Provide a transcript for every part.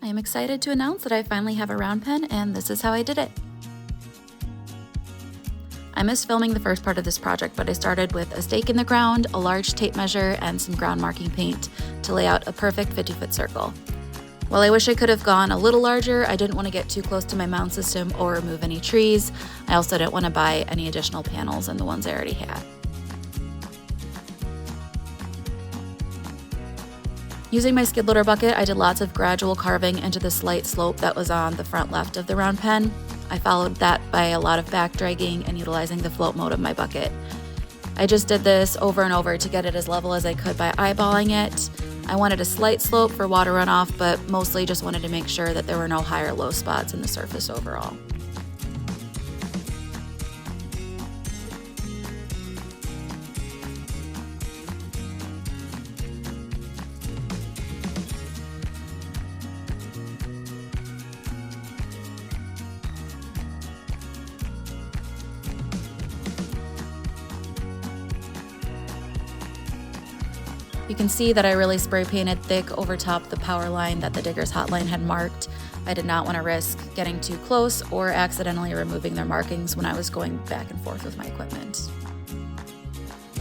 I am excited to announce that I finally have a round pen, and this is how I did it. I missed filming the first part of this project, but I started with a stake in the ground, a large tape measure, and some ground marking paint to lay out a perfect 50-foot circle. While I wish I could have gone a little larger, I didn't want to get too close to my mound system or remove any trees. I also didn't want to buy any additional panels than the ones I already had. Using my skid loader bucket, I did lots of gradual carving into the slight slope that was on the front left of the round pen. I followed that by a lot of back dragging and utilizing the float mode of my bucket. I just did this over and over to get it as level as I could by eyeballing it. I wanted a slight slope for water runoff, but mostly just wanted to make sure that there were no high or low spots in the surface overall. You can see that I really spray painted thick over top the power line that the digger's hotline had marked. I did not want to risk getting too close or accidentally removing their markings when I was going back and forth with my equipment.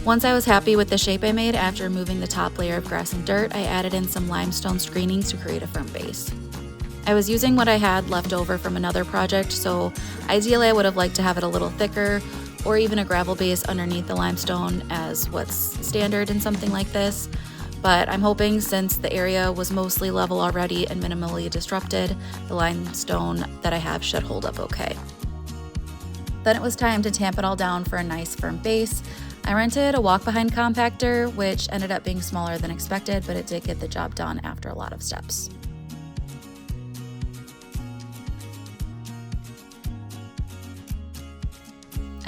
Once I was happy with the shape I made after removing the top layer of grass and dirt, I added in some limestone screenings to create a firm base. I was using what I had left over from another project, so ideally I would have liked to have it a little thicker, or even a gravel base underneath the limestone as what's standard in something like this. But I'm hoping, since the area was mostly level already and minimally disrupted, the limestone that I have should hold up okay. Then it was time to tamp it all down for a nice firm base. I rented a walk-behind compactor, which ended up being smaller than expected, but it did get the job done after a lot of steps.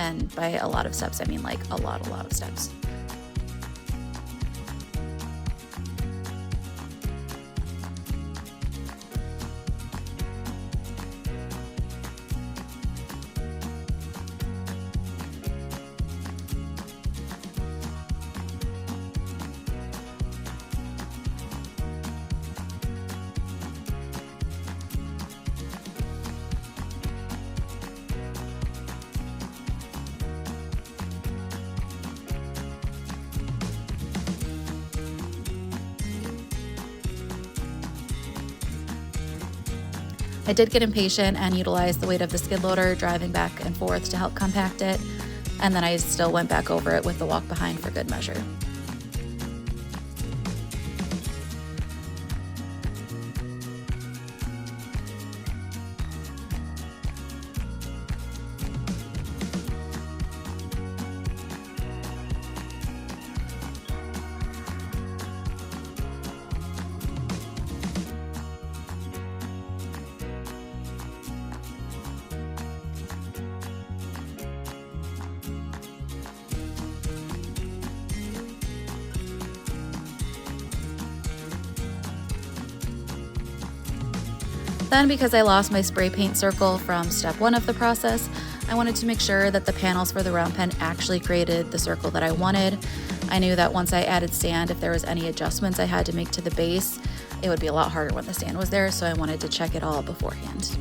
And by a lot of steps, I mean like a lot of steps. I did get impatient and utilized the weight of the skid loader driving back and forth to help compact it, and then I still went back over it with the walk behind for good measure. Then, because I lost my spray paint circle from step 1 of the process, I wanted to make sure that the panels for the round pen actually created the circle that I wanted. I knew that once I added sand, if there was any adjustments I had to make to the base, it would be a lot harder when the sand was there, so I wanted to check it all beforehand.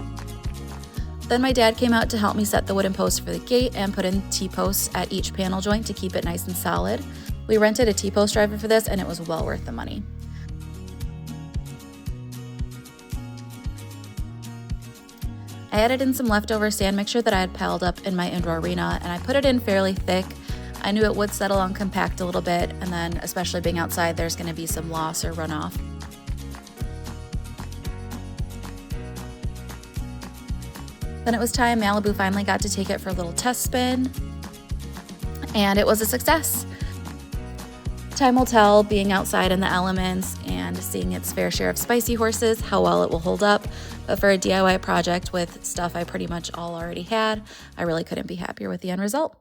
Then my dad came out to help me set the wooden posts for the gate and put in T-posts at each panel joint to keep it nice and solid. We rented a T-post driver for this, and it was well worth the money. I added in some leftover sand mixture that I had piled up in my indoor arena, and I put it in fairly thick. I knew it would settle and compact a little bit, and then especially being outside, there's going to be some loss or runoff. Then it was time. Malibu finally got to take it for a little test spin, and it was a success. Time will tell, being outside in the elements and seeing its fair share of spicy horses, how well it will hold up. But for a DIY project with stuff I pretty much all already had, I really couldn't be happier with the end result.